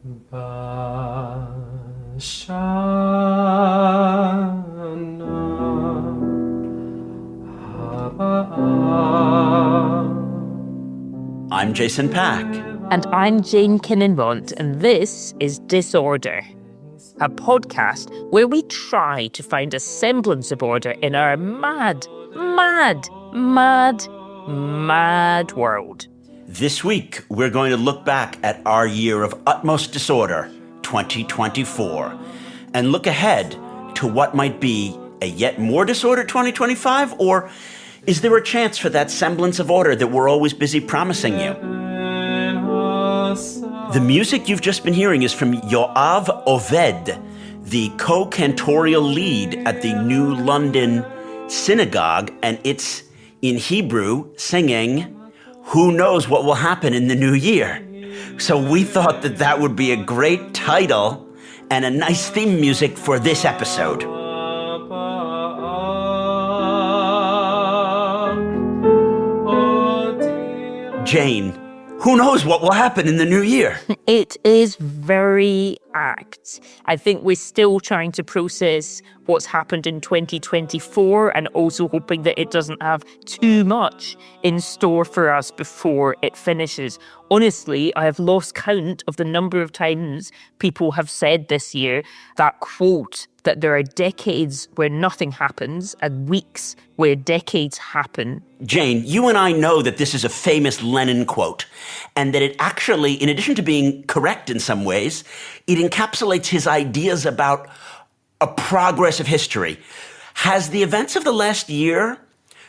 I'm Jason Pack. And I'm Jane Kinninmont, and this is Disorder, a podcast where we try to find a semblance of order in our mad world. This week, we're going to look back at our year of utmost disorder, 2024, and look ahead to what might be a yet more disordered 2025, or is there a chance for that semblance of order that we're always busy promising you? The music you've just been hearing is from Yoav Oved, the co-cantorial lead at the New London Synagogue, and it's in Hebrew singing, "Who knows what will happen in the new year?" So we thought that that would be a great title and a nice theme music for this episode. Jane, who knows what will happen in the new year? It is very apt. I think we're still trying to process what's happened in 2024 and also hoping that it doesn't have too much in store for us before it finishes. Honestly, I have lost count of the number of times people have said this year that quote that there are decades where nothing happens and weeks where decades happen. Jane, you and I know that this is a famous Lenin quote, and that it actually, in addition to being correct in some ways, it encapsulates his ideas about a progress of history. Has the events of the last year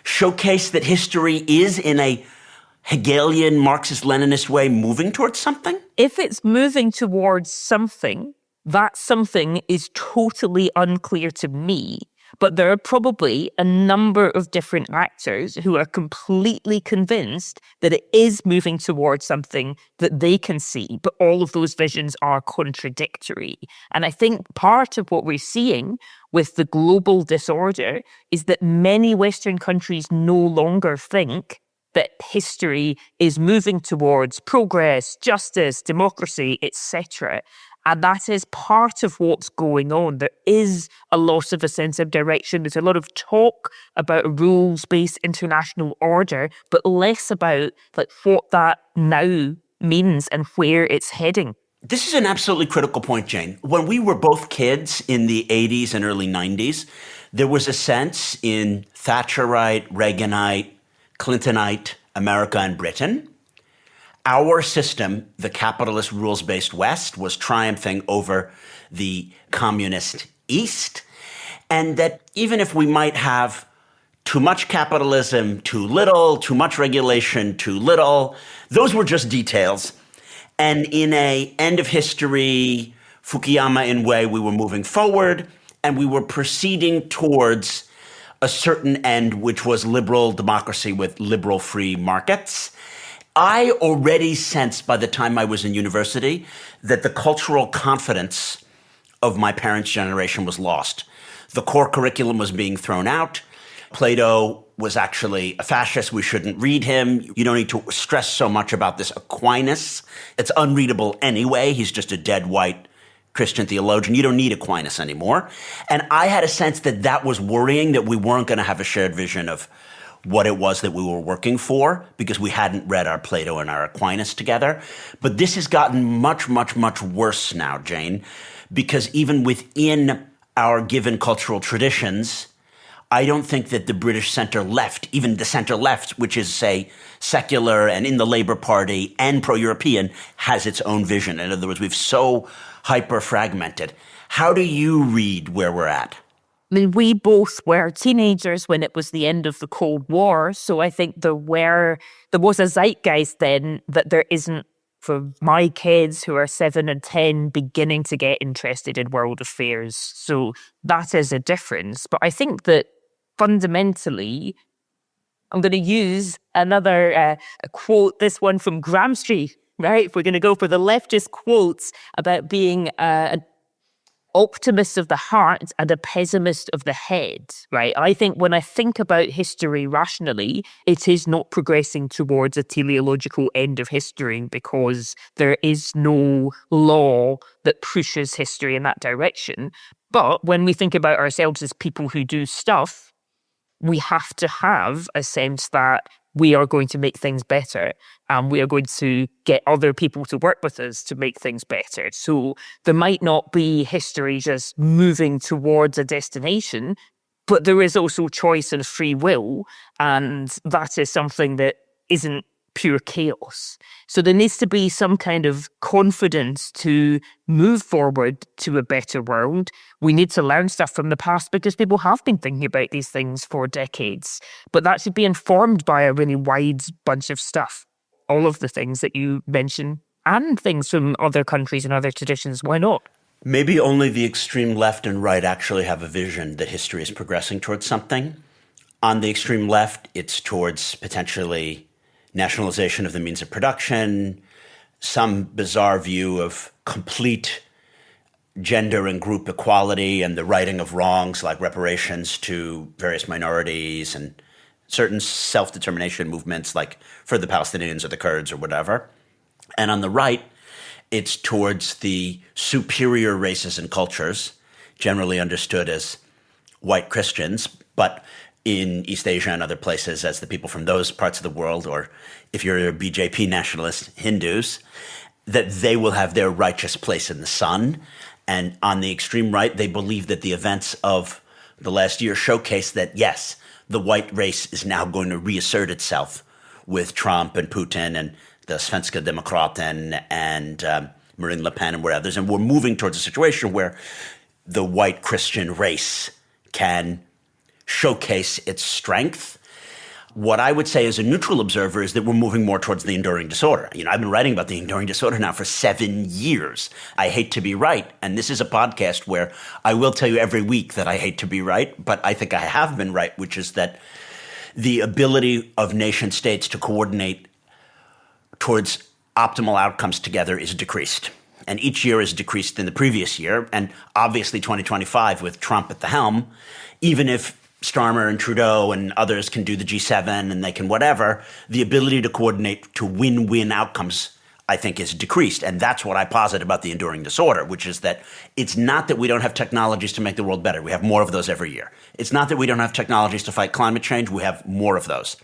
showcased that history is, in a Hegelian Marxist-Leninist way, moving towards something? If it's moving towards something, that something is totally unclear to me. But there are probably a number of different actors who are completely convinced that it is moving towards something that they can see, but all of those visions are contradictory. And I think part of what we're seeing with the global disorder is that many Western countries no longer think that history is moving towards progress, justice, democracy, etc. And that is part of what's going on. There is a loss of a sense of direction. There's a lot of talk about a rules-based international order, but less about what that now means and where it's heading. This is an absolutely critical point, Jane. When we were both kids in the 80s and early 90s, there was a sense in Thatcherite, Reaganite, Clintonite America and Britain, our system, the capitalist rules-based West, was triumphing over the communist East, and that even if we might have too much capitalism, too little, too much regulation, too little, those were just details. And in a end of history, Fukuyama-in way, we were moving forward, and we were proceeding towards a certain end, which was liberal democracy with liberal free markets. I already sensed by the time I was in university that the cultural confidence of my parents' generation was lost. The core curriculum was being thrown out. Plato was actually a fascist. We shouldn't read him. You don't need to stress so much about this Aquinas. It's unreadable anyway. He's just a dead white Christian theologian. You don't need Aquinas anymore. And I had a sense that that was worrying, that we weren't going to have a shared vision of what it was that we were working for because we hadn't read our Plato and our Aquinas together. But this has gotten much, much, much worse now, Jane, because even within our given cultural traditions, I don't think that the British center left, even the center left, which is, say, secular and in the Labour Party and pro-European, has its own vision. In other words, we've so hyper-fragmented. How do you read where we're at? I mean, we both were teenagers when it was the end of the Cold War, so I think there was a zeitgeist then that there isn't for my kids who are 7 and 10 beginning to get interested in world affairs. So that is a difference. But I think that fundamentally, I'm going to use another a quote, this one from Gramsci, right? If we're going to go for the leftist quotes about being optimist of the heart and a pessimist of the head, right? I think when I think about history rationally, it is not progressing towards a teleological end of history because there is no law that pushes history in that direction. But when we think about ourselves as people who do stuff, we have to have a sense that we are going to make things better and we are going to get other people to work with us to make things better. So there might not be history just moving towards a destination, but there is also choice and free will. And that is something that isn't pure chaos. So there needs to be some kind of confidence to move forward to a better world. We need to learn stuff from the past because people have been thinking about these things for decades. But that should be informed by a really wide bunch of stuff. All of the things that you mentioned and things from other countries and other traditions. Why not? Maybe only the extreme left and right actually have a vision that history is progressing towards something. On the extreme left, it's towards potentially nationalization of the means of production, some bizarre view of complete gender and group equality and the righting of wrongs like reparations to various minorities and certain self-determination movements like for the Palestinians or the Kurds or whatever. And on the right, it's towards the superior races and cultures, generally understood as white Christians, but in East Asia and other places as the people from those parts of the world, or if you're a BJP nationalist, Hindus, that they will have their righteous place in the sun. And on the extreme right, they believe that the events of the last year showcase that, yes, the white race is now going to reassert itself with Trump and Putin and the Svenska Demokraten and Marine Le Pen and others. And we're moving towards a situation where the white Christian race can showcase its strength. What I would say as a neutral observer is that we're moving more towards the enduring disorder. I've been writing about the enduring disorder now for 7 years. I hate to be right. And this is a podcast where I will tell you every week that I hate to be right, but I think I have been right, which is that the ability of nation states to coordinate towards optimal outcomes together is decreased. And each year is decreased in the previous year. And obviously 2025 with Trump at the helm, even if Starmer and Trudeau and others can do the G7 and they can whatever, the ability to coordinate to win-win outcomes, I think, is decreased. And that's what I posit about the enduring disorder, which is that it's not that we don't have technologies to make the world better. We have more of those every year. It's not that we don't have technologies to fight climate change. We have more of those.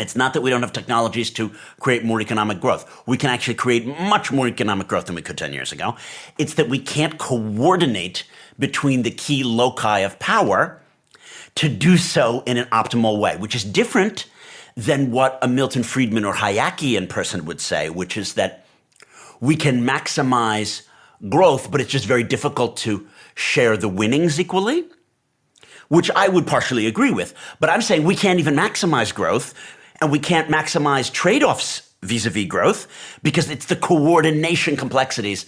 It's not that we don't have technologies to create more economic growth. We can actually create much more economic growth than we could 10 years ago. It's that we can't coordinate between the key loci of power to do so in an optimal way, which is different than what a Milton Friedman or Hayekian person would say, which is that we can maximize growth, but it's just very difficult to share the winnings equally, which I would partially agree with. But I'm saying we can't even maximize growth, and we can't maximize trade-offs vis-a-vis growth because it's the coordination complexities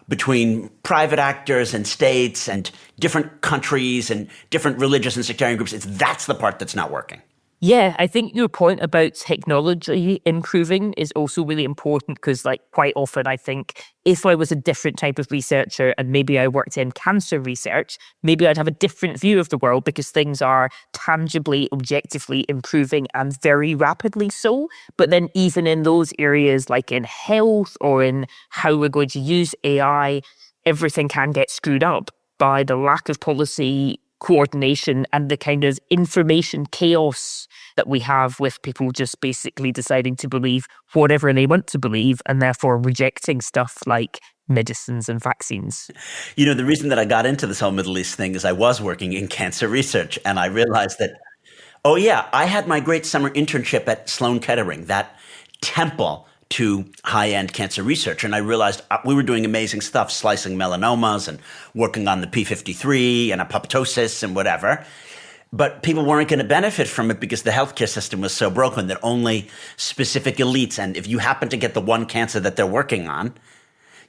between private actors and states and different countries and different religious and sectarian groups. That's the part that's not working. Yeah, I think your point about technology improving is also really important because, quite often I think if I was a different type of researcher and maybe I worked in cancer research, maybe I'd have a different view of the world because things are tangibly, objectively improving and very rapidly so. But then even in those areas like in health or in how we're going to use AI, everything can get screwed up by the lack of policy coordination and the kind of information chaos that we have with people just basically deciding to believe whatever they want to believe and therefore rejecting stuff like medicines and vaccines. The reason that I got into this whole Middle East thing is I was working in cancer research and I realized that, oh yeah, I had my great summer internship at Sloan Kettering, that temple to high-end cancer research. And I realized we were doing amazing stuff, slicing melanomas and working on the P53 and apoptosis and whatever. But people weren't going to benefit from it because the healthcare system was so broken that only specific elites, and if you happen to get the one cancer that they're working on,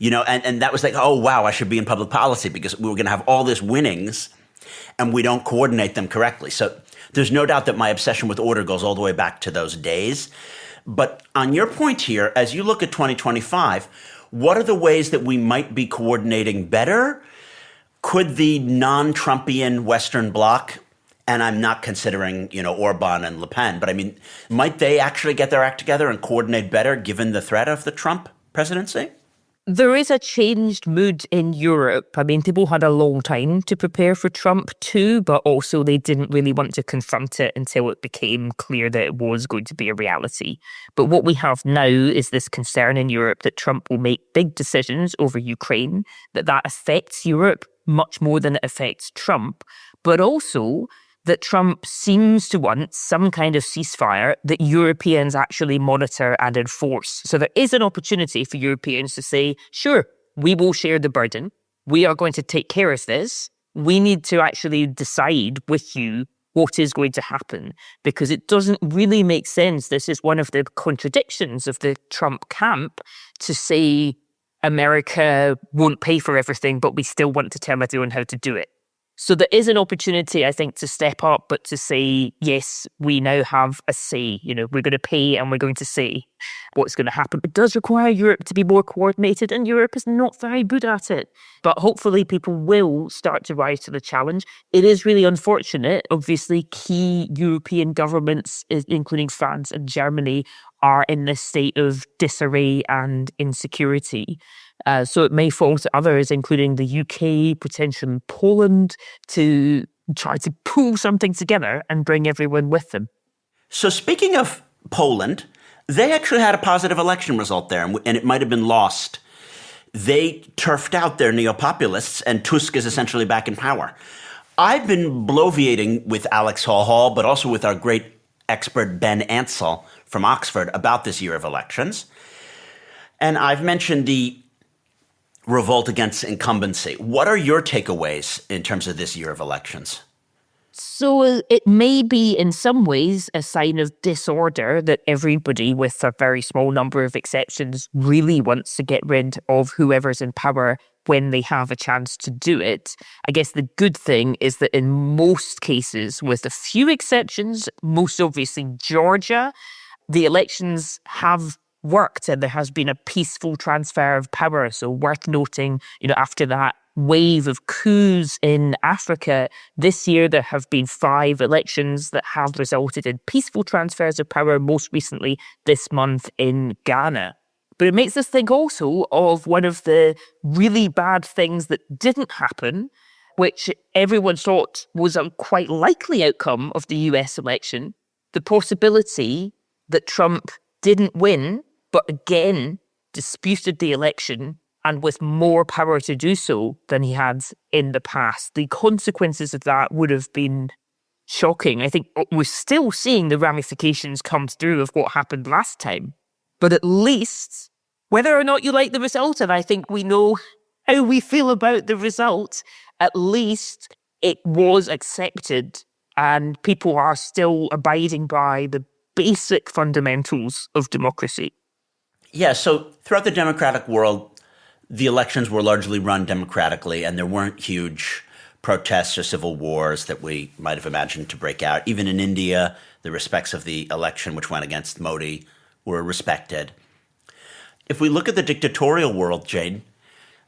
and that was like, oh, wow, I should be in public policy because we were going to have all these winnings and we don't coordinate them correctly. So there's no doubt that my obsession with order goes all the way back to those days. But on your point here, as you look at 2025, what are the ways that we might be coordinating better? Could the non-Trumpian Western Bloc, and I'm not considering, Orban and Le Pen, but I mean, might they actually get their act together and coordinate better given the threat of the Trump presidency? There is a changed mood in Europe. I mean, people had a long time to prepare for Trump too, but also they didn't really want to confront it until it became clear that it was going to be a reality. But what we have now is this concern in Europe that Trump will make big decisions over Ukraine, that affects Europe much more than it affects Trump, but also that Trump seems to want some kind of ceasefire that Europeans actually monitor and enforce. So there is an opportunity for Europeans to say, sure, we will share the burden. We are going to take care of this. We need to actually decide with you what is going to happen, because it doesn't really make sense. This is one of the contradictions of the Trump camp to say America won't pay for everything, but we still want to tell everyone how to do it. So there is an opportunity, I think, to step up, but to say, yes, we now have a say. We're going to pay and we're going to say what's going to happen. It does require Europe to be more coordinated, and Europe is not very good at it. But hopefully people will start to rise to the challenge. It is really unfortunate. Obviously, key European governments, including France and Germany, are in this state of disarray and insecurity. So it may fall to others, including the UK, potentially Poland, to try to pull something together and bring everyone with them. So speaking of Poland, they actually had a positive election result there, and it might have been lost. They turfed out their neo-populists, and Tusk is essentially back in power. I've been bloviating with Alex Hall, but also with our great expert Ben Ansell from Oxford about this year of elections. And I've mentioned the revolt against incumbency. What are your takeaways in terms of this year of elections? So it may be in some ways a sign of disorder that everybody, with a very small number of exceptions, really wants to get rid of whoever's in power when they have a chance to do it. I guess the good thing is that in most cases, with a few exceptions, most obviously Georgia, the elections have worked and there has been a peaceful transfer of power. So worth noting, after that wave of coups in Africa, this year there have been 5 elections that have resulted in peaceful transfers of power, most recently this month in Ghana. But it makes us think also of one of the really bad things that didn't happen, which everyone thought was a quite likely outcome of the US election, the possibility that Trump didn't win, but again disputed the election and with more power to do so than he had in the past. The consequences of that would have been shocking. I think we're still seeing the ramifications come through of what happened last time. But at least, whether or not you like the result, and I think we know how we feel about the result, at least it was accepted and people are still abiding by the basic fundamentals of democracy. Yeah, so throughout the democratic world, the elections were largely run democratically, and there weren't huge protests or civil wars that we might have imagined to break out. Even in India, the respects of the election, which went against Modi, were respected. If we look at the dictatorial world, Jane,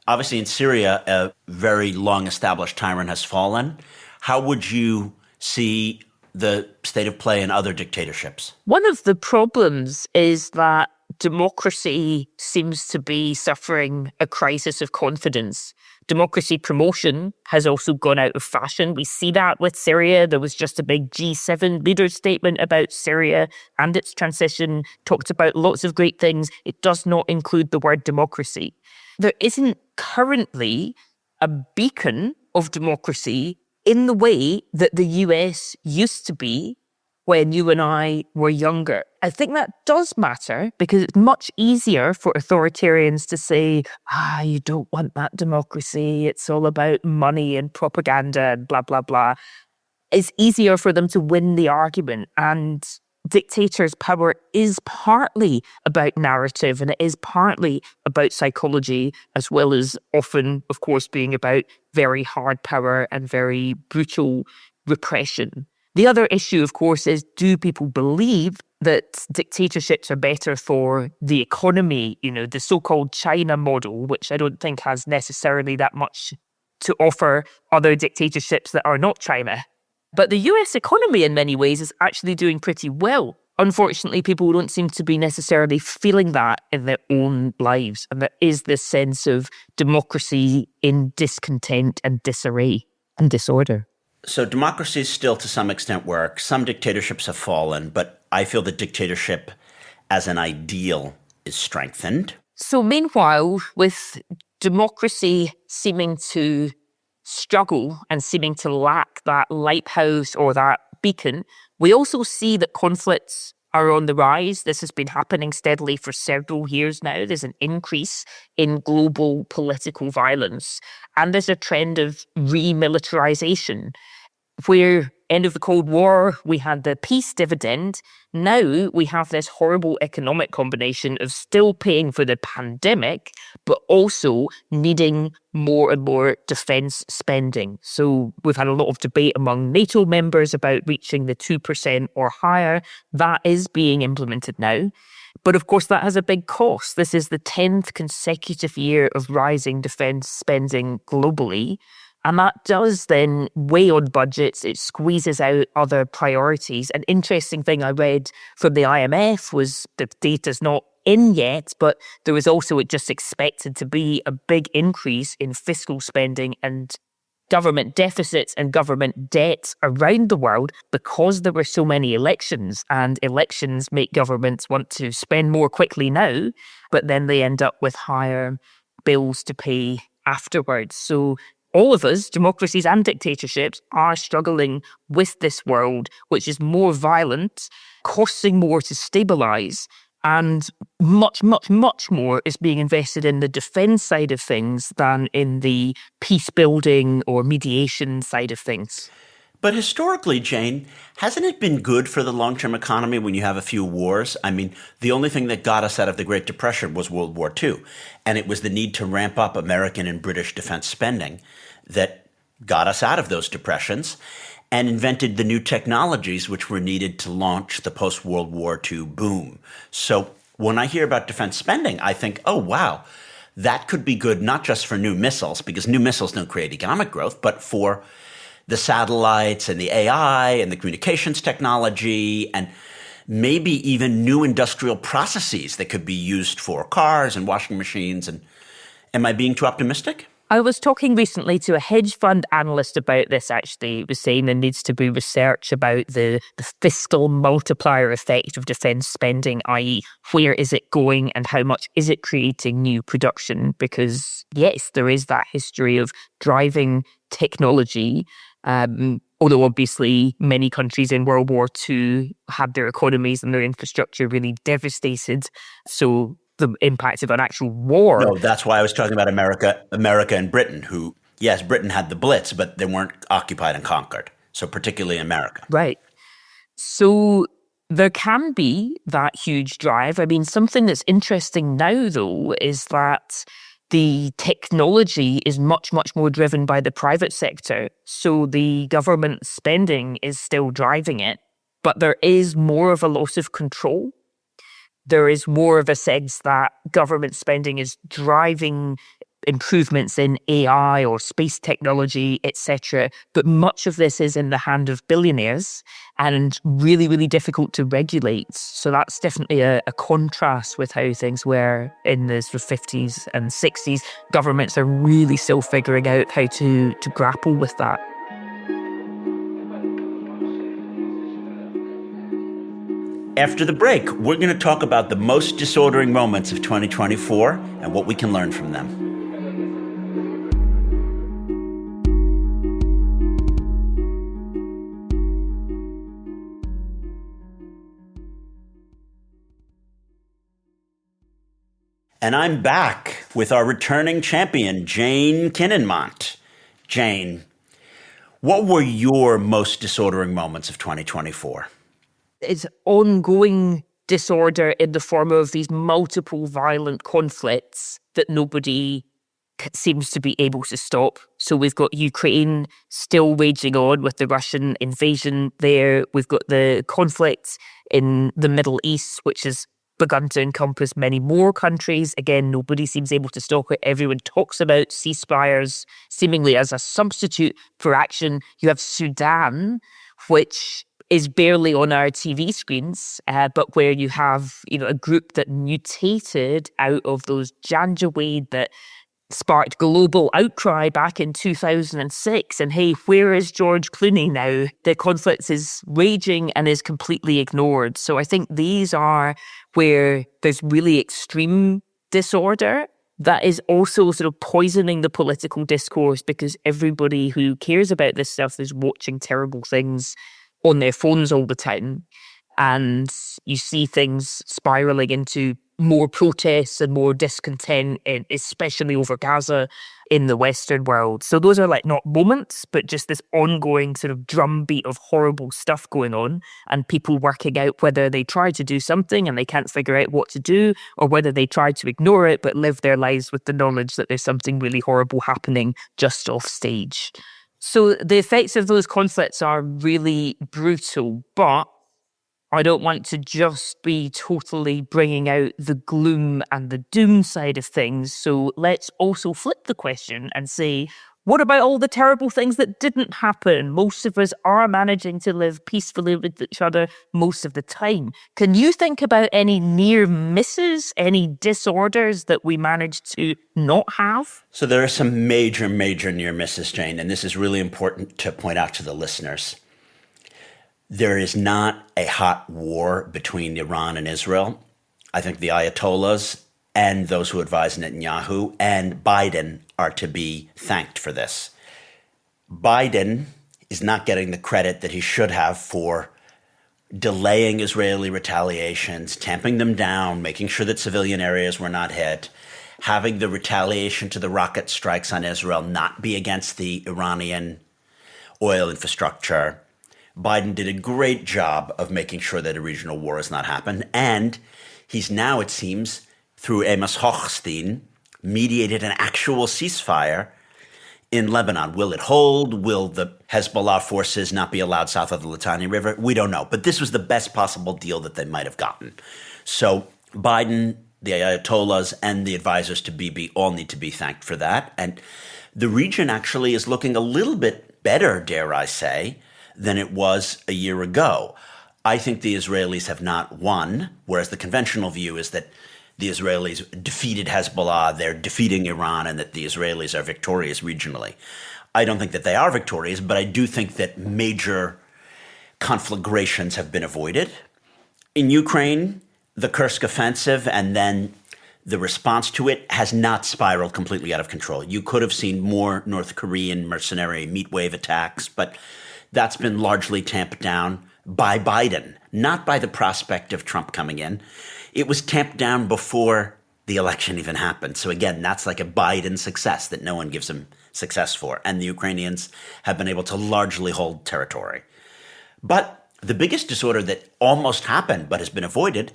obviously in Syria, a very long-established tyrant has fallen. How would you see the state of play in other dictatorships? One of the problems is that democracy seems to be suffering a crisis of confidence. Democracy promotion has also gone out of fashion. We see that with Syria. There was just a big G7 leader statement about Syria and its transition, talked about lots of great things. It does not include the word democracy. There isn't currently a beacon of democracy in the way that the US used to be when you and I were younger. I think that does matter because it's much easier for authoritarians to say, you don't want that democracy. It's all about money and propaganda and blah, blah, blah. It's easier for them to win the argument. And dictators' power is partly about narrative and it is partly about psychology, as well as often, of course, being about very hard power and very brutal repression. The other issue, of course, is do people believe that dictatorships are better for the economy? The so-called China model, which I don't think has necessarily that much to offer other dictatorships that are not China. But the US economy in many ways is actually doing pretty well. Unfortunately, people don't seem to be necessarily feeling that in their own lives. And there is this sense of democracy in discontent and disarray and disorder. So democracies still to some extent work. Some dictatorships have fallen, but I feel that dictatorship as an ideal is strengthened. So meanwhile, with democracy seeming to struggle and seeming to lack that lighthouse or that beacon, we also see that conflicts are on the rise. This has been happening steadily for several years now. There's an increase in global political violence, and there's a trend of remilitarization. Where end of the Cold War, we had the peace dividend. Now we have this horrible economic combination of still paying for the pandemic, but also needing more and more defense spending. So we've had a lot of debate among NATO members about reaching the 2% or higher. That is being implemented now. But of course, that has a big cost. This is the 10th consecutive year of rising defense spending globally. And that does then weigh on budgets. It squeezes out other priorities. An interesting thing I read from the IMF was the data's not in yet, but there was also just expected to be a big increase in fiscal spending and government deficits and government debts around the world because there were so many elections, and elections make governments want to spend more quickly now, but then they end up with higher bills to pay afterwards. So all of us, democracies and dictatorships, are struggling with this world, which is more violent, costing more to stabilise, and much, much, much more is being invested in the defence side of things than in the peace building or mediation side of things. But historically, Jane, hasn't it been good for the long-term economy when you have a few wars? I mean, the only thing that got us out of the Great Depression was World War II, and it was the need to ramp up American and British defense spending that got us out of those depressions and invented the new technologies which were needed to launch the post-World War II boom. So when I hear about defense spending, I think, oh, wow, that could be good not just for new missiles, because new missiles don't create economic growth, but for the satellites and the AI and the communications technology and maybe even new industrial processes that could be used for cars and washing machines. And am I being too optimistic? I was talking recently to a hedge fund analyst about this, actually. He was saying there needs to be research about the fiscal multiplier effect of defence spending, i.e. where is it going and how much is it creating new production? Because, yes, there is that history of driving technology, although obviously many countries in World War II had their economies and their infrastructure really devastated. So the impact of an actual war. No, that's why I was talking about America and Britain, who, yes, Britain had the Blitz, but they weren't occupied and conquered. So particularly America. Right. So there can be that huge drive. I mean, something that's interesting now, though, is that the technology is much, much more driven by the private sector. So the government spending is still driving it, but there is more of a loss of control. There is more of a sense that government spending is driving improvements in AI or space technology, etc. But much of this is in the hand of billionaires and really, really difficult to regulate. So that's definitely a contrast with how things were in the sort of 50s and 60s. Governments are really still figuring out how to grapple with that. After the break, we're going to talk about the most disordering moments of 2024 and what we can learn from them. And I'm back with our returning champion, Jane Kinninmont. Jane, what were your most disordering moments of 2024? It's ongoing disorder in the form of these multiple violent conflicts that nobody seems to be able to stop. So we've got Ukraine still raging on with the Russian invasion there. We've got the conflict in the Middle East, which is begun to encompass many more countries. Again, nobody seems able to stop it. Everyone talks about ceasefires seemingly as a substitute for action. You have Sudan, which is barely on our TV screens, but where you have, a group that mutated out of those Janjaweed that sparked global outcry back in 2006. And hey, where is George Clooney now? The conflict is raging and is completely ignored. So I think these are where there's really extreme disorder that is also sort of poisoning the political discourse, because everybody who cares about this stuff is watching terrible things on their phones all the time. And you see things spiraling into more protests and more discontent, especially over Gaza in the Western world. So those are not moments, but just this ongoing sort of drumbeat of horrible stuff going on, and people working out whether they try to do something and they can't figure out what to do, or whether they try to ignore it but live their lives with the knowledge that there's something really horrible happening just off stage. So the effects of those conflicts are really brutal, but I don't want to just be totally bringing out the gloom and the doom side of things. So let's also flip the question and say, what about all the terrible things that didn't happen? Most of us are managing to live peacefully with each other most of the time. Can you think about any near misses, any disorders that we managed to not have? So there are some major, major near misses, Jane, and this is really important to point out to the listeners. There is not a hot war between Iran and Israel. I think the Ayatollahs and those who advise Netanyahu and Biden are to be thanked for this. Biden is not getting the credit that he should have for delaying Israeli retaliations, tamping them down, making sure that civilian areas were not hit, having the retaliation to the rocket strikes on Israel not be against the Iranian oil infrastructure. Biden did a great job of making sure that a regional war has not happened. And he's now, it seems, through Amos Hochstein, mediated an actual ceasefire in Lebanon. Will it hold? Will the Hezbollah forces not be allowed south of the Litani River? We don't know. But this was the best possible deal that they might have gotten. So Biden, the Ayatollahs, and the advisors to Bibi all need to be thanked for that. And the region actually is looking a little bit better, dare I say, than it was a year ago. I think the Israelis have not won, whereas the conventional view is that the Israelis defeated Hezbollah, they're defeating Iran, and that the Israelis are victorious regionally. I don't think that they are victorious, but I do think that major conflagrations have been avoided. In Ukraine, the Kursk offensive and then the response to it has not spiraled completely out of control. You could have seen more North Korean mercenary meat wave attacks, but that's been largely tamped down by Biden, not by the prospect of Trump coming in. It was tamped down before the election even happened. So again, that's like a Biden success that no one gives him success for. And the Ukrainians have been able to largely hold territory. But the biggest disorder that almost happened but has been avoided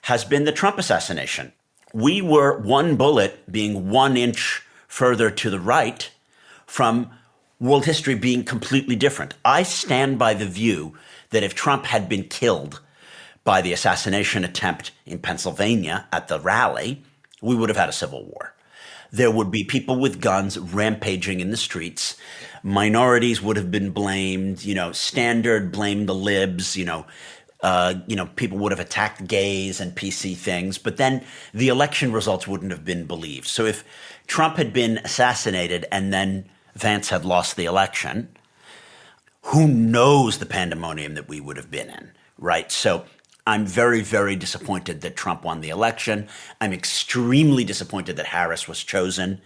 has been the Trump assassination. We were one bullet being 1 inch further to the right from world history being completely different. I stand by the view that if Trump had been killed by the assassination attempt in Pennsylvania at the rally, we would have had a civil war. There would be people with guns rampaging in the streets. Minorities would have been blamed, Standard blamed the libs, people would have attacked gays and PC things, but then the election results wouldn't have been believed. So if Trump had been assassinated and then Vance had lost the election, who knows the pandemonium that we would have been in, right? So I'm very, very disappointed that Trump won the election. I'm extremely disappointed that Harris was chosen.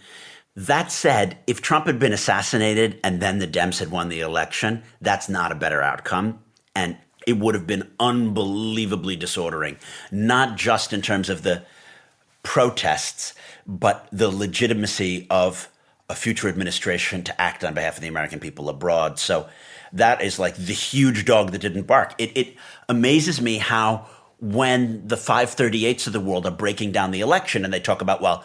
That said, if Trump had been assassinated and then the Dems had won the election, that's not a better outcome. And it would have been unbelievably disordering, not just in terms of the protests, but the legitimacy of a future administration to act on behalf of the American people abroad. So that is like the huge dog that didn't bark. It amazes me how when the 538s of the world are breaking down the election and they talk about, well,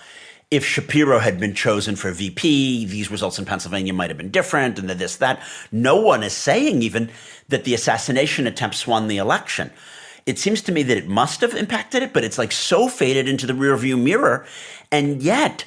if Shapiro had been chosen for VP, these results in Pennsylvania might have been different, and that. No one is saying even that the assassination attempts won the election. it seems to me that it must have impacted it, but it's like so faded into the rearview mirror. And yet,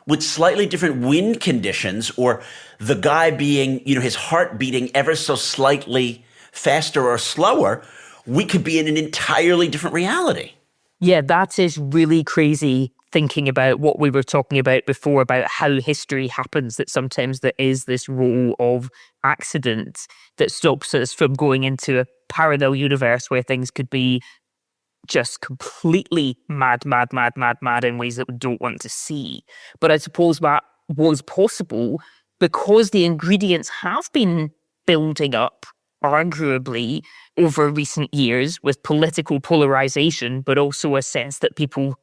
with slightly different wind conditions, or the guy being, his heart beating ever so slightly faster or slower, we could be in an entirely different reality. Yeah, that is really crazy, thinking about what we were talking about before, about how history happens, that sometimes there is this role of accident that stops us from going into a parallel universe where things could be just completely mad in ways that we don't want to see. But I suppose that was possible because the ingredients have been building up arguably over recent years with political polarization, but also a sense that people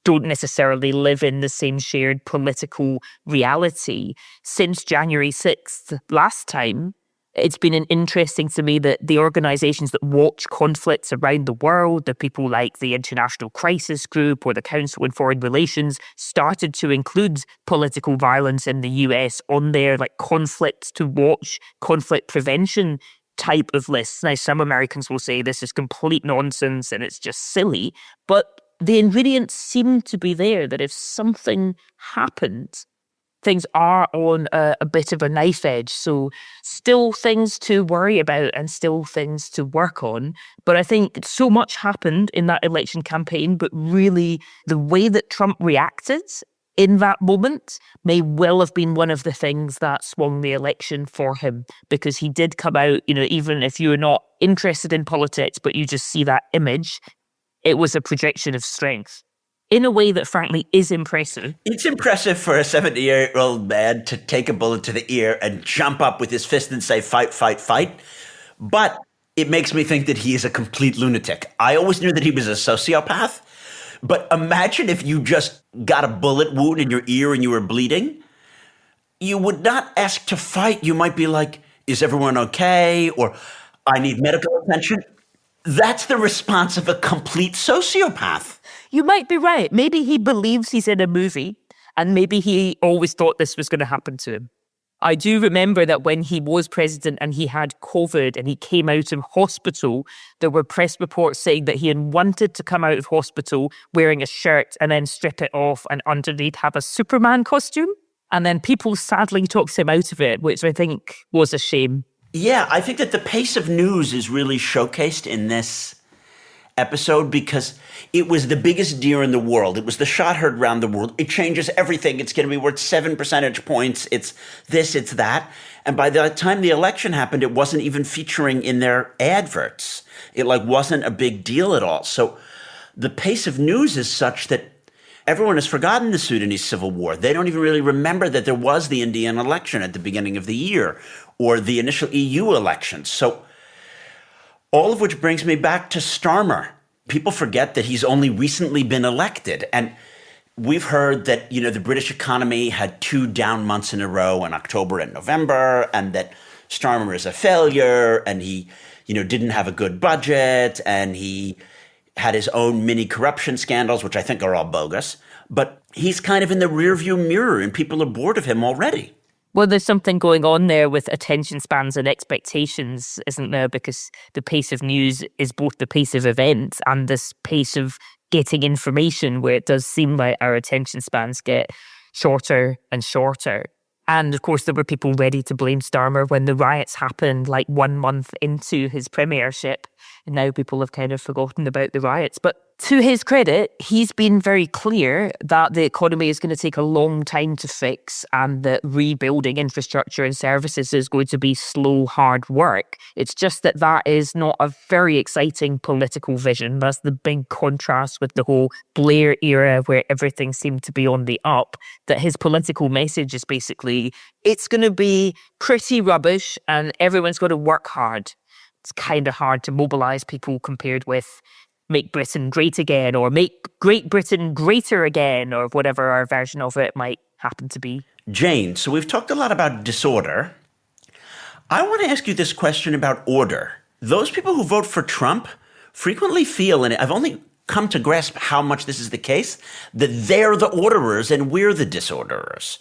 don't necessarily live in the same shared political reality. Since January 6th last time, it's been interesting to me that the organizations that watch conflicts around the world, the people like the International Crisis Group or the Council on Foreign Relations, started to include political violence in the US on their conflict to watch, conflict prevention type of lists. Now, some Americans will say this is complete nonsense and it's just silly, but the ingredients seem to be there that if something happened, things are on a bit of a knife edge. So still things to worry about and still things to work on. But I think so much happened in that election campaign, but really the way that Trump reacted in that moment may well have been one of the things that swung the election for him, because he did come out, even if you're not interested in politics, but you just see that image, it was a projection of strength in a way that frankly is impressive. It's impressive for a 70-year-old man to take a bullet to the ear and jump up with his fist and say, fight, fight, fight. But it makes me think that he is a complete lunatic. I always knew that he was a sociopath. But imagine if you just got a bullet wound in your ear and you were bleeding. You would not ask to fight. You might be like, is everyone okay? Or I need medical attention. That's the response of a complete sociopath. You might be right. Maybe he believes he's in a movie, and maybe he always thought this was going to happen to him. I do remember that when he was president and he had COVID and he came out of hospital, there were press reports saying that he had wanted to come out of hospital wearing a shirt and then strip it off and underneath have a Superman costume. And then people sadly talked him out of it, which I think was a shame. Yeah, I think that the pace of news is really showcased in this episode because it was the biggest deal in the world. It was the shot heard around the world. It changes everything. It's going to be worth 7 percentage points. It's this, it's that. And by the time the election happened, it wasn't even featuring in their adverts. It wasn't a big deal at all. So the pace of news is such that everyone has forgotten the Sudanese civil war. They don't even really remember that there was the Indian election at the beginning of the year or the initial EU elections. So all of which brings me back to Starmer. People forget that he's only recently been elected. And we've heard that, the British economy had 2 down months in a row in October and November, and that Starmer is a failure, and he, didn't have a good budget, and he had his own mini corruption scandals, which I think are all bogus. But he's kind of in the rearview mirror, and people are bored of him already. Well, there's something going on there with attention spans and expectations, isn't there? Because the pace of news is both the pace of events and this pace of getting information, where it does seem like our attention spans get shorter and shorter. And of course, there were people ready to blame Starmer when the riots happened 1 month into his premiership. And now people have kind of forgotten about the riots. But to his credit, he's been very clear that the economy is going to take a long time to fix and that rebuilding infrastructure and services is going to be slow, hard work. It's just that that is not a very exciting political vision. That's the big contrast with the whole Blair era where everything seemed to be on the up, that his political message is basically, it's going to be pretty rubbish and everyone's got to work hard. It's kind of hard to mobilize people compared with Make Britain Great Again or Make Great Britain Greater Again or whatever our version of it might happen to be. Jane, so we've talked a lot about disorder. I want to ask you this question about order. Those people who vote for Trump frequently feel, and I've only come to grasp how much this is the case, that they're the orderers and we're the disorderers.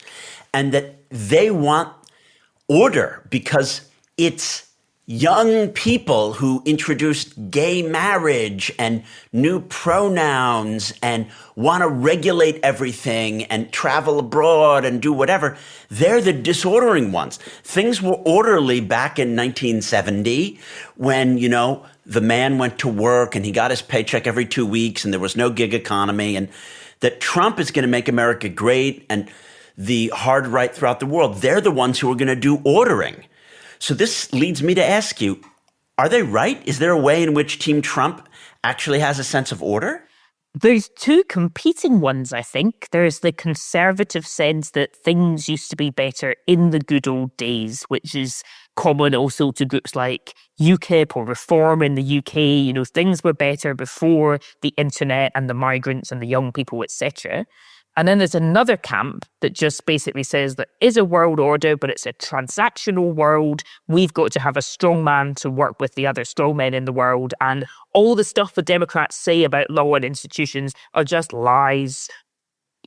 And that they want order because it's young people who introduced gay marriage and new pronouns and want to regulate everything and travel abroad and do whatever, they're the disordering ones. Things were orderly back in 1970 when, the man went to work and he got his paycheck every 2 weeks and there was no gig economy, and that Trump is going to make America great and the hard right throughout the world. They're the ones who are going to do ordering. So this leads me to ask you, are they right? Is there a way in which Team Trump actually has a sense of order? There's two competing ones, I think. There's the conservative sense that things used to be better in the good old days, which is common also to groups like UKIP or Reform in the UK. Things were better before the internet and the migrants and the young people, etc. And then there's another camp that just basically says there is a world order, but it's a transactional world. We've got to have a strong man to work with the other strong men in the world. And all the stuff the Democrats say about law and institutions are just lies.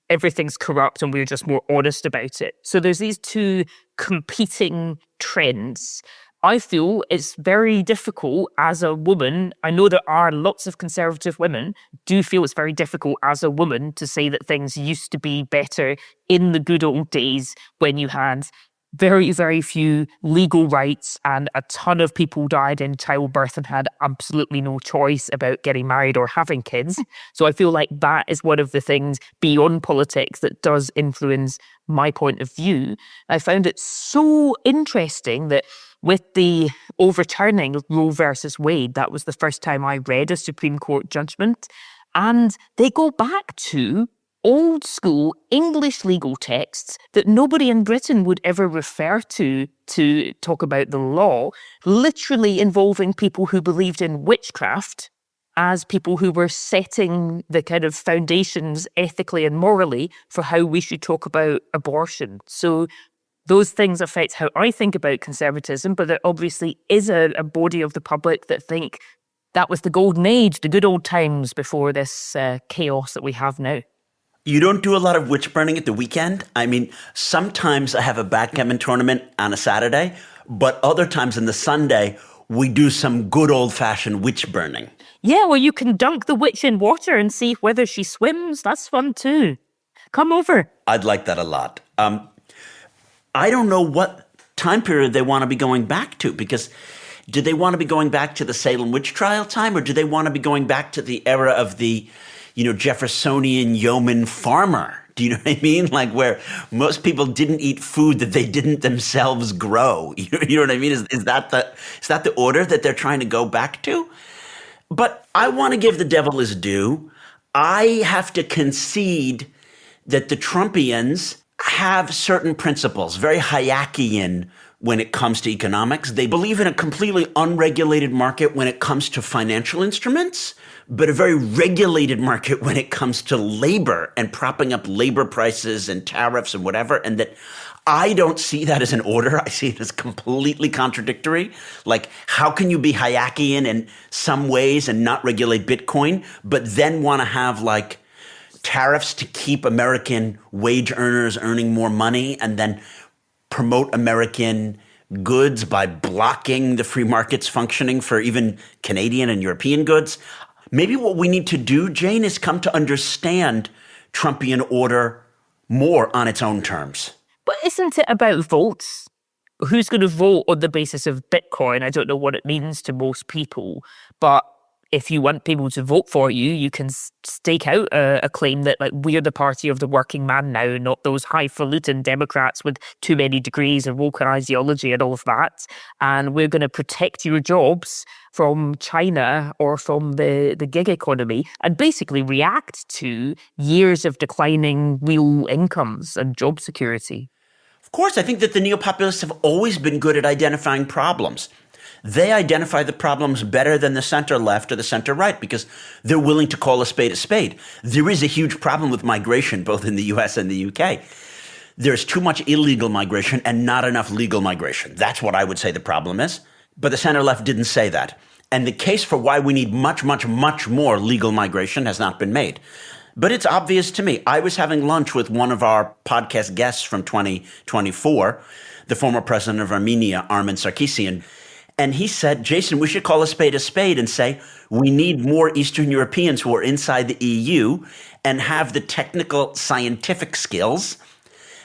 Everything's corrupt and we're just more honest about it. So there's these two competing trends. I feel it's very difficult as a woman. I know there are lots of conservative women do feel it's very difficult as a woman to say that things used to be better in the good old days when you had very, very few legal rights and a ton of people died in childbirth and had absolutely no choice about getting married or having kids. So I feel like that is one of the things beyond politics that does influence my point of view. I found it so interesting that with the overturning of Roe versus Wade, that was the first time I read a Supreme Court judgment, and they go back to old school English legal texts that nobody in Britain would ever refer to talk about the law, literally involving people who believed in witchcraft as people who were setting the kind of foundations ethically and morally for how we should talk about abortion. So those things affect how I think about conservatism, but there obviously is a body of the public that think that was the golden age, the good old times before this chaos that we have now. You don't do a lot of witch burning at the weekend? I mean, sometimes I have a backgammon tournament on a Saturday, but other times on the Sunday, we do some good old-fashioned witch burning. Yeah, well, you can dunk the witch in water and see whether she swims. That's fun too. Come over. I'd like that a lot. I don't know what time period they want to be going back to, because do they want to be going back to the Salem witch trial time, or do they want to be going back to the era of the Jeffersonian yeoman farmer? Do you know what I mean? Like where most people didn't eat food that they didn't themselves grow. You know what I mean? Is that the order that they're trying to go back to? But I want to give the devil his due. I have to concede that the Trumpians have certain principles, very Hayekian when it comes to economics. They believe in a completely unregulated market when it comes to financial instruments, but a very regulated market when it comes to labor and propping up labor prices and tariffs and whatever. And that I don't see that as an order. I see it as completely contradictory. Like, how can you be Hayekian in some ways and not regulate Bitcoin, but then want to have like tariffs to keep American wage earners earning more money and then promote American goods by blocking the free markets functioning for even Canadian and European goods? Maybe what we need to do, Jane, is come to understand Trumpian order more on its own terms. But isn't it about votes? Who's going to vote on the basis of Bitcoin? I don't know what it means to most people, but if you want people to vote for you, you can stake out a claim that like we're the party of the working man now, not those highfalutin Democrats with too many degrees and woke ideology and all of that. And we're going to protect your jobs from China or from the gig economy and basically react to years of declining real incomes and job security. Of course, I think that the neo-populists have always been good at identifying problems. They identify the problems better than the center left or the center right because they're willing to call a spade a spade. There is a huge problem with migration, both in the US and the UK. There's too much illegal migration and not enough legal migration. That's what I would say the problem is. But the center left didn't say that. And the case for why we need much, much, much more legal migration has not been made. But it's obvious to me. I was having lunch with one of our podcast guests from 2024, the former president of Armenia, Armen Sarkisian. And he said, Jason, we should call a spade and say, we need more Eastern Europeans who are inside the EU and have the technical scientific skills,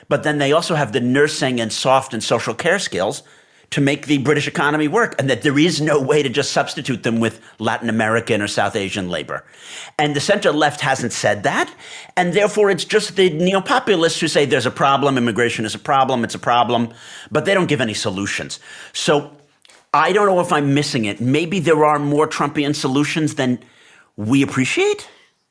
but then they also have the nursing and soft and social care skills to make the British economy work, and that there is no way to just substitute them with Latin American or South Asian labor. And the center left hasn't said that, and therefore it's just the neo-populists who say there's a problem, immigration is a problem, it's a problem, but they don't give any solutions. So I don't know if I'm missing it. Maybe there are more Trumpian solutions than we appreciate?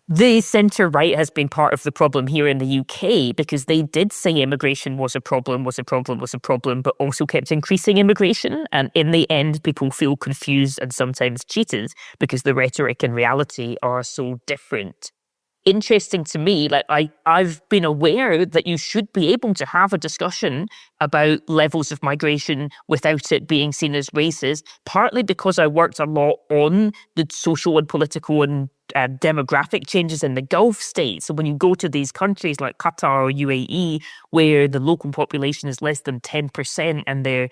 The centre-right has been part of the problem here in the UK because they did say immigration was a problem, but also kept increasing immigration. And in the end, people feel confused and sometimes cheated because the rhetoric and reality are so different. Interesting to me, like I've been aware that you should be able to have a discussion about levels of migration without it being seen as racist, partly because I worked a lot on the social and political and demographic changes in the Gulf states. So when you go to these countries like Qatar or UAE, where the local population is less than 10% and they're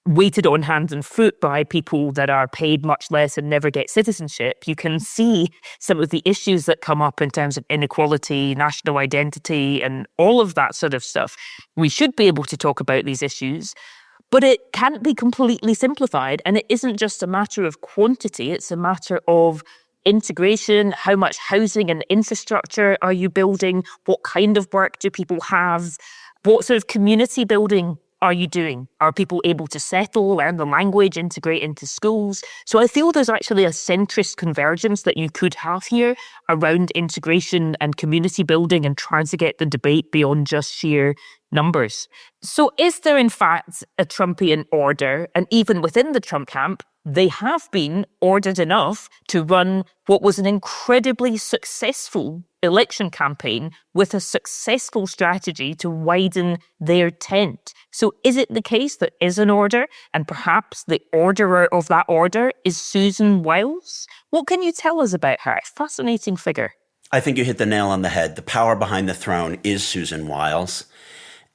weighted on hand and foot by people that are paid much less and never get citizenship, you can see some of the issues that come up in terms of inequality, national identity, and all of that sort of stuff. We should be able to talk about these issues, but it can't be completely simplified. And it isn't just a matter of quantity, it's a matter of integration. How much housing and infrastructure are you building? What kind of work do people have? What sort of community building are you doing? Are people able to settle, learn the language, integrate into schools? So I feel there's actually a centrist convergence that you could have here around integration and community building and trying to get the debate beyond just sheer numbers. So is there in fact a Trumpian order? And even within the Trump camp, they have been ordered enough to run what was an incredibly successful election campaign with a successful strategy to widen their tent. So is it the case that is an order, and perhaps the orderer of that order is Susan Wiles? What can you tell us about her? Fascinating figure. I think you hit the nail on the head. The power behind the throne is Susan Wiles.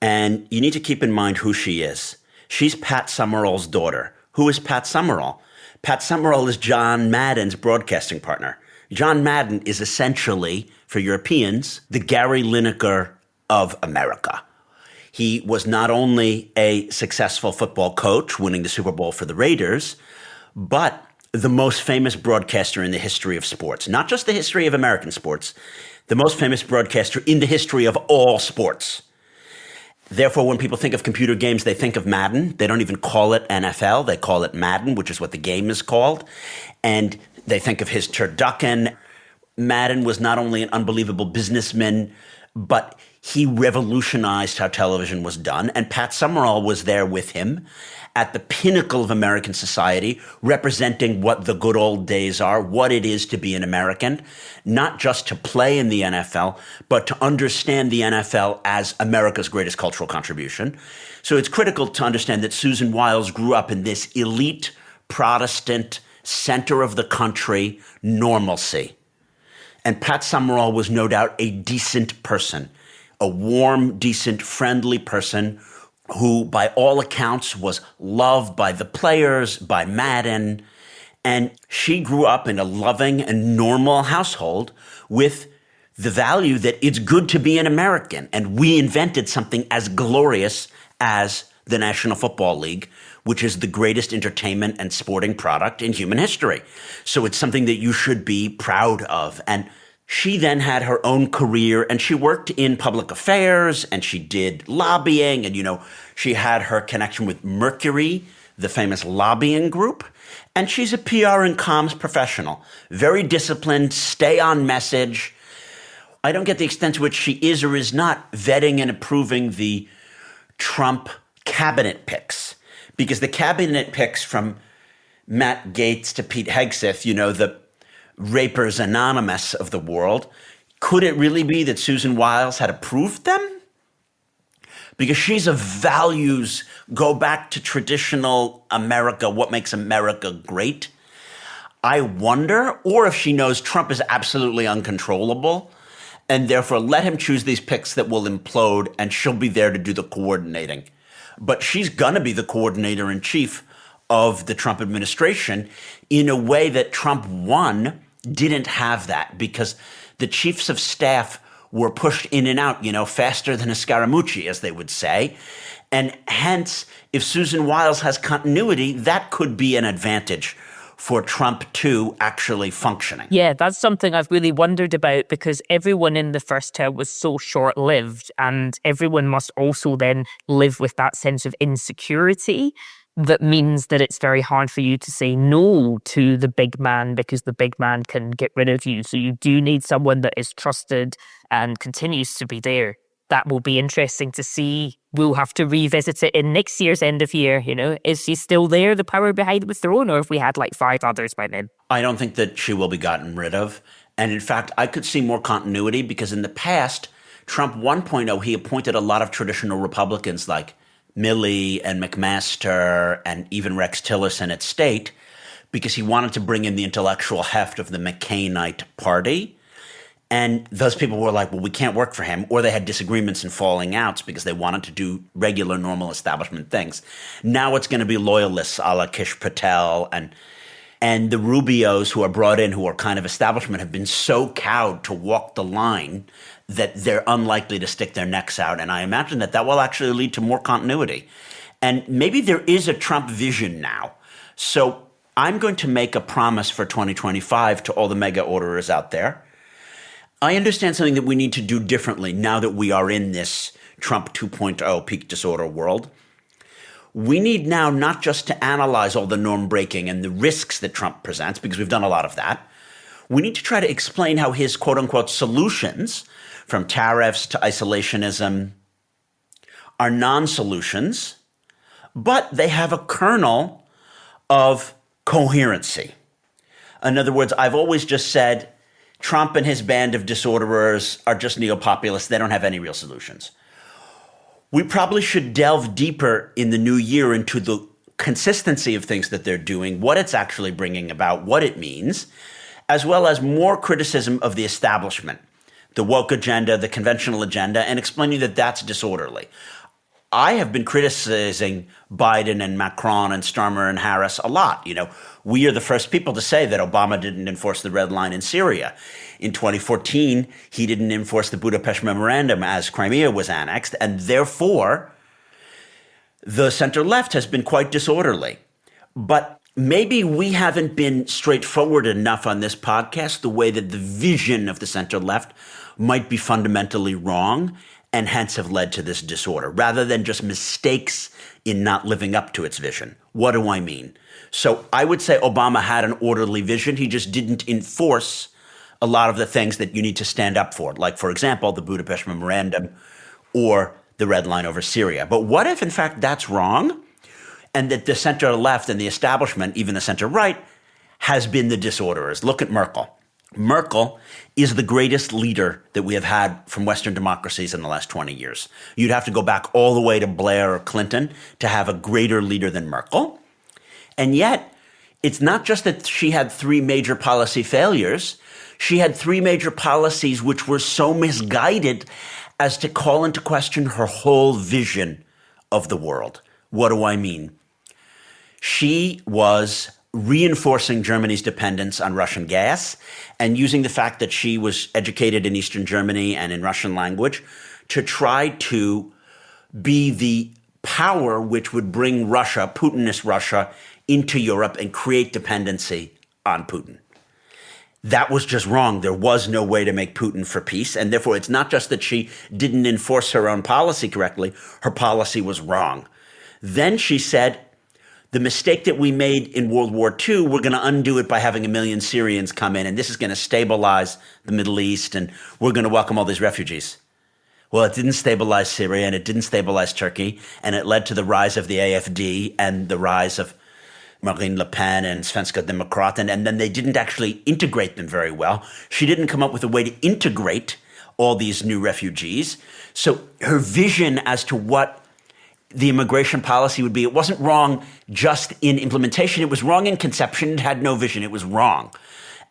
And you need to keep in mind who she is. She's Pat Summerall's daughter. Who is Pat Summerall? Pat Summerall is John Madden's broadcasting partner. John Madden is essentially, for Europeans, the Gary Lineker of America. He was not only a successful football coach, winning the Super Bowl for the Raiders, but the most famous broadcaster in the history of sports. Not just the history of American sports, the most famous broadcaster in the history of all sports. Therefore, when people think of computer games, they think of Madden. They don't even call it NFL. They call it Madden, which is what the game is called. And they think of his turducken. Madden was not only an unbelievable businessman, but he revolutionized how television was done. And Pat Summerall was there with him at the pinnacle of American society, representing what the good old days are, what it is to be an American, not just to play in the NFL, but to understand the NFL as America's greatest cultural contribution. So it's critical to understand that Susan Wiles grew up in this elite Protestant center of the country normalcy. And Pat Summerall was no doubt a decent person, a warm, decent, friendly person who, by all accounts, was loved by the players, by Madden. And she grew up in a loving and normal household with the value that it's good to be an American. And we invented something as glorious as the National Football League, which is the greatest entertainment and sporting product in human history. So it's something that you should be proud of. And she then had her own career, and she worked in public affairs, and she did lobbying, and, she had her connection with Mercury, the famous lobbying group, and she's a PR and comms professional. Very disciplined, stay on message. I don't get the extent to which she is or is not vetting and approving the Trump cabinet picks, because the cabinet picks from Matt Gaetz to Pete Hegseth, the Rapers Anonymous of the world, could it really be that Susan Wiles had approved them? Because she's a values, go back to traditional America, what makes America great. I wonder, or if she knows Trump is absolutely uncontrollable, and therefore let him choose these picks that will implode, and she'll be there to do the coordinating. But she's going to be the coordinator in chief of the Trump administration in a way that Trump 1 didn't have that, because the chiefs of staff were pushed in and out, faster than a Scaramucci, as they would say. And hence, if Susan Wiles has continuity, that could be an advantage for Trump 2 actually functioning. Yeah, that's something I've really wondered about, because everyone in the first term was so short-lived, and everyone must also then live with that sense of insecurity that means that it's very hard for you to say no to the big man, because the big man can get rid of you. So you do need someone that is trusted and continues to be there. That will be interesting to see. We'll have to revisit it in next year's end of year. Is she still there, the power behind the throne, or have we had like 5 others by then? I don't think that she will be gotten rid of. And in fact, I could see more continuity, because in the past, Trump 1.0, he appointed a lot of traditional Republicans like Milley and McMaster and even Rex Tillerson at State, because he wanted to bring in the intellectual heft of the McCainite party. And those people were like, well, we can't work for him. Or they had disagreements and falling outs because they wanted to do regular, normal establishment things. Now it's going to be loyalists a la Kish Patel and the Rubios who are brought in, who are kind of establishment, have been so cowed to walk the line that they're unlikely to stick their necks out. And I imagine that will actually lead to more continuity. And maybe there is a Trump vision now. So I'm going to make a promise for 2025 to all the mega orderers out there. I understand something that we need to do differently now that we are in this Trump 2.0 peak disorder world. We need now not just to analyze all the norm breaking and the risks that Trump presents, because we've done a lot of that. We need to try to explain how his quote unquote solutions, from tariffs to isolationism, are non-solutions, but they have a kernel of coherency. In other words, I've always just said Trump and his band of disorderers are just neo-populists. They don't have any real solutions. We probably should delve deeper in the new year into the consistency of things that they're doing, what it's actually bringing about, what it means, as well as more criticism of the establishment, the woke agenda, the conventional agenda, and explaining that that's disorderly. I have been criticizing Biden and Macron and Starmer and Harris a lot. We are the first people to say that Obama didn't enforce the red line in Syria. In 2014, he didn't enforce the Budapest Memorandum as Crimea was annexed, and therefore the center left has been quite disorderly. But maybe we haven't been straightforward enough on this podcast, the way that the vision of the center left might be fundamentally wrong and hence have led to this disorder, rather than just mistakes in not living up to its vision. What do I mean? So I would say Obama had an orderly vision. He just didn't enforce a lot of the things that you need to stand up for, like, for example, the Budapest Memorandum or the red line over Syria. But what if, in fact, that's wrong, and that the center left and the establishment, even the center right, has been the disorderers? Look at Merkel. Merkel is the greatest leader that we have had from Western democracies in the last 20 years. You'd have to go back all the way to Blair or Clinton to have a greater leader than Merkel. And yet, it's not just that she had 3 major policy failures. She had 3 major policies which were so misguided as to call into question her whole vision of the world. What do I mean? She was reinforcing Germany's dependence on Russian gas and using the fact that she was educated in Eastern Germany and in Russian language to try to be the power which would bring Russia, Putinist Russia, into Europe and create dependency on Putin. That was just wrong. There was no way to make Putin for peace. And therefore, it's not just that she didn't enforce her own policy correctly. Her policy was wrong. Then she said, the mistake that we made in World War II, we're going to undo it by having 1 million Syrians come in, and this is going to stabilize the Middle East, and we're going to welcome all these refugees. Well, it didn't stabilize Syria, and it didn't stabilize Turkey, and it led to the rise of the AfD and the rise of Marine Le Pen and Svenska Demokraten, and then they didn't actually integrate them very well. She didn't come up with a way to integrate all these new refugees. So her vision as to what the immigration policy would be, it wasn't wrong just in implementation. It was wrong in conception. It had no vision. It was wrong.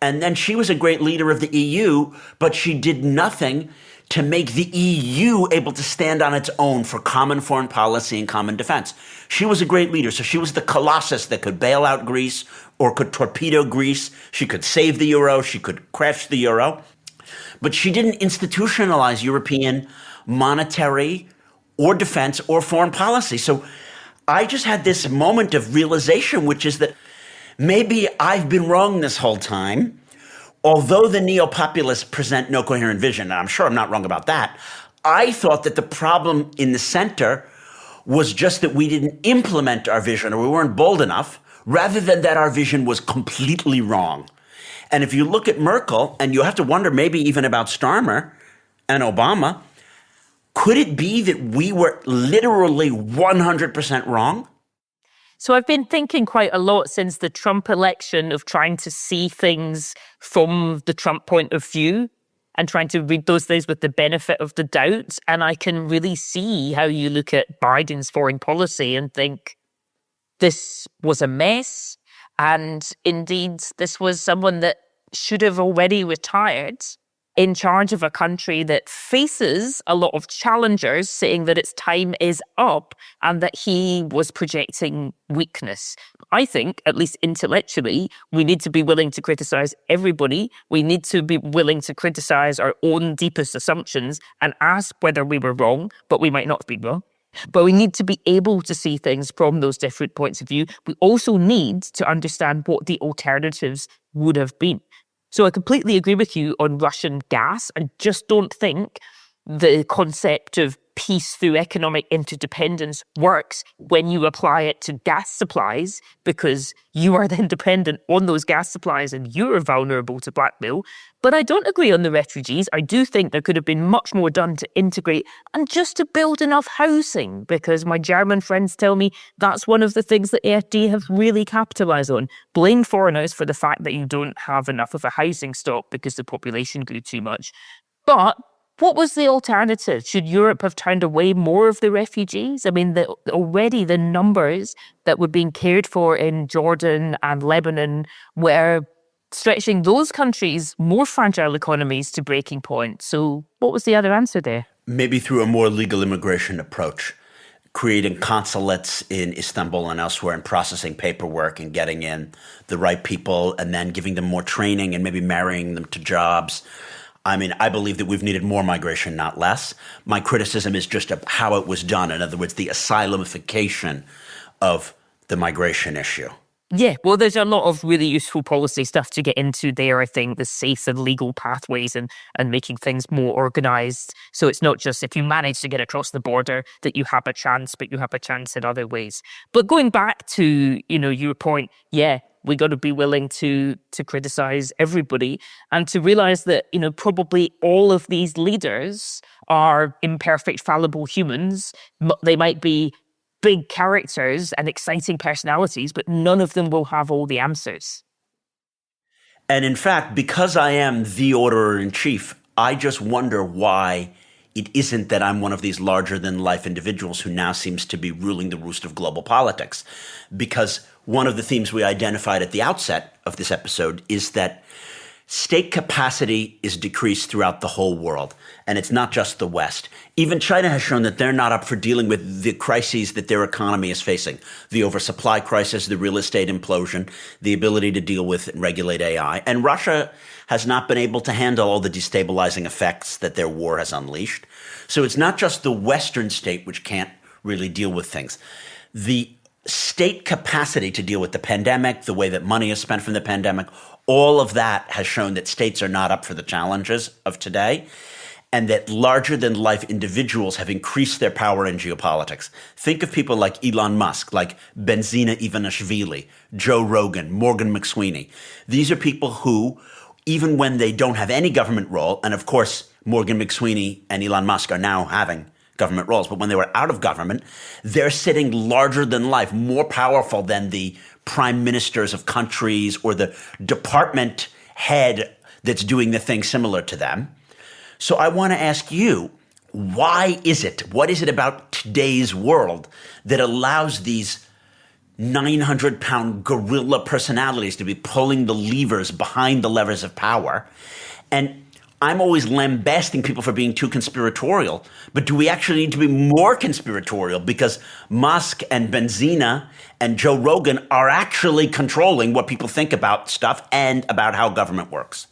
And then she was a great leader of the EU, but she did nothing to make the EU able to stand on its own for common foreign policy and common defense. She was a great leader. So she was the colossus that could bail out Greece or could torpedo Greece. She could save the euro. She could crash the euro. But she didn't institutionalize European monetary or defense or foreign policy. So I just had this moment of realization, which is that maybe I've been wrong this whole time. Although the neo-populists present no coherent vision, and I'm sure I'm not wrong about that, I thought that the problem in the center was just that we didn't implement our vision or we weren't bold enough, rather than that our vision was completely wrong. And if you look at Merkel, and you have to wonder maybe even about Starmer and Obama, could it be that we were literally 100% wrong? So I've been thinking quite a lot since the Trump election of trying to see things from the Trump point of view and trying to read those things with the benefit of the doubt. And I can really see how you look at Biden's foreign policy and think this was a mess. And indeed, this was someone that should have already retired, in charge of a country that faces a lot of challengers, saying that its time is up and that he was projecting weakness. I think, at least intellectually, we need to be willing to criticize everybody. We need to be willing to criticize our own deepest assumptions and ask whether we were wrong, but we might not be wrong. But we need to be able to see things from those different points of view. We also need to understand what the alternatives would have been. So I completely agree with you on Russian gas. I just don't think the concept of peace through economic interdependence works when you apply it to gas supplies, because you are then dependent on those gas supplies and you're vulnerable to blackmail. But I don't agree on the refugees. I do think there could have been much more done to integrate and just to build enough housing, because my German friends tell me that's one of the things that AfD have really capitalised on. Blame foreigners for the fact that you don't have enough of a housing stock because the population grew too much. But what was the alternative? Should Europe have turned away more of the refugees? I mean, already the numbers that were being cared for in Jordan and Lebanon were stretching those countries, more fragile economies, to breaking point. So what was the other answer there? Maybe through a more legal immigration approach, creating consulates in Istanbul and elsewhere and processing paperwork and getting in the right people and then giving them more training and maybe marrying them to jobs. I mean, I believe that we've needed more migration, not less. My criticism is just of how it was done. In other words, the asylumification of the migration issue. Yeah, well, there's a lot of really useful policy stuff to get into there, I think, the safe and legal pathways and making things more organised. So it's not just if you manage to get across the border that you have a chance, but you have a chance in other ways. But going back to, your point, yeah, we got to be willing to criticize everybody and to realize that, probably all of these leaders are imperfect, fallible humans. They might be big characters and exciting personalities, but none of them will have all the answers. And in fact, because I am the Orator-in-Chief, I just wonder why it isn't that I'm one of these larger-than-life individuals who now seems to be ruling the roost of global politics. Because one of the themes we identified at the outset of this episode is that state capacity is decreased throughout the whole world, and it's not just the West. Even China has shown that they're not up for dealing with the crises that their economy is facing, the oversupply crisis, the real estate implosion, the ability to deal with and regulate AI. And Russia has not been able to handle all the destabilizing effects that their war has unleashed. So it's not just the Western state which can't really deal with things. The state capacity to deal with the pandemic, the way that money is spent from the pandemic, all of that has shown that states are not up for the challenges of today, and that larger-than-life individuals have increased their power in geopolitics. Think of people like Elon Musk, like Benzina Ivanishvili, Joe Rogan, Morgan McSweeney. These are people who, even when they don't have any government role, and of course Morgan McSweeney and Elon Musk are now having government roles, but when they were out of government, they're sitting larger than life, more powerful than the prime ministers of countries or the department head that's doing the thing similar to them. So I want to ask you, why is it? What is it about today's world that allows these 900-pound gorilla personalities to be pulling the levers behind the levers of power? And I'm always lambasting people for being too conspiratorial. But do we actually need to be more conspiratorial? Because Musk and Benzina and Joe Rogan are actually controlling what people think about stuff and about how government works.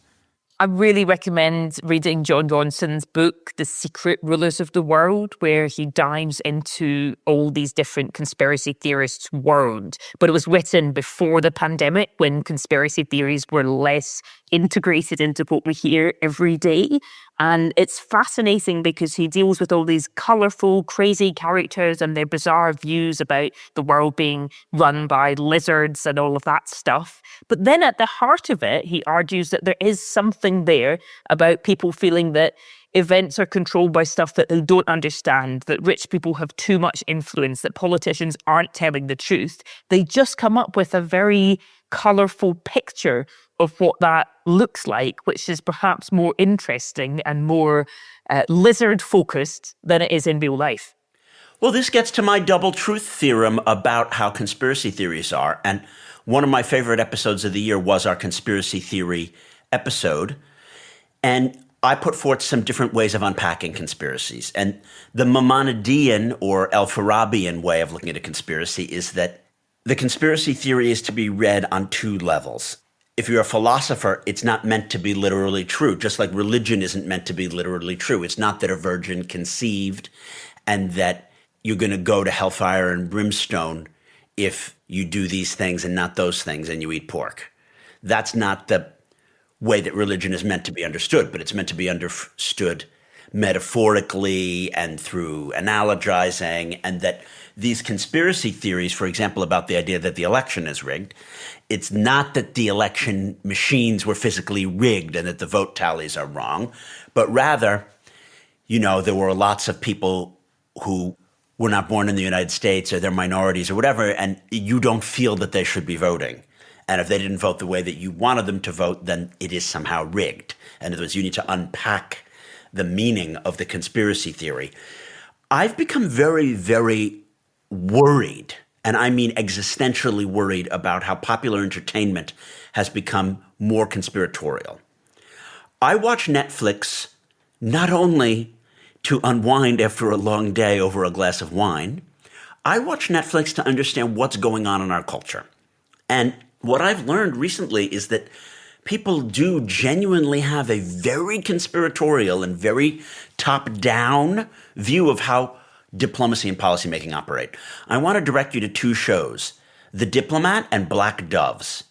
I really recommend reading John Ronson's book, The Secret Rulers of the World, where he dives into all these different conspiracy theorists' world. But it was written before the pandemic, when conspiracy theories were less integrated into what we hear every day. And it's fascinating because he deals with all these colorful, crazy characters and their bizarre views about the world being run by lizards and all of that stuff. But then at the heart of it, he argues that there is something there about people feeling that events are controlled by stuff that they don't understand, that rich people have too much influence, that politicians aren't telling the truth. They just come up with a very colorful picture of what that looks like, which is perhaps more interesting and more lizard-focused than it is in real life. Well, this gets to my double truth theorem about how conspiracy theories are. And one of my favorite episodes of the year was our conspiracy theory episode. And I put forth some different ways of unpacking conspiracies. And the Maimonidean or Al-Farabian way of looking at a conspiracy is that the conspiracy theory is to be read on two levels. If you're a philosopher, it's not meant to be literally true, just like religion isn't meant to be literally true. It's not that a virgin conceived and that you're going to go to hellfire and brimstone if you do these things and not those things and you eat pork. That's not the way that religion is meant to be understood, but it's meant to be understood metaphorically and through analogizing, and that these conspiracy theories, for example, about the idea that the election is rigged, it's not that the election machines were physically rigged and that the vote tallies are wrong, but rather, there were lots of people who were not born in the United States or they're minorities or whatever, and you don't feel that they should be voting. And if they didn't vote the way that you wanted them to vote, then it is somehow rigged. In other words, you need to unpack the meaning of the conspiracy theory. I've become very, very worried, and I mean existentially worried, about how popular entertainment has become more conspiratorial. I watch Netflix not only to unwind after a long day over a glass of wine. I watch Netflix to understand what's going on in our culture. And what I've learned recently is that people do genuinely have a very conspiratorial and very top-down view of how diplomacy and policymaking operate. I want to direct you to two shows, The Diplomat and Black Doves.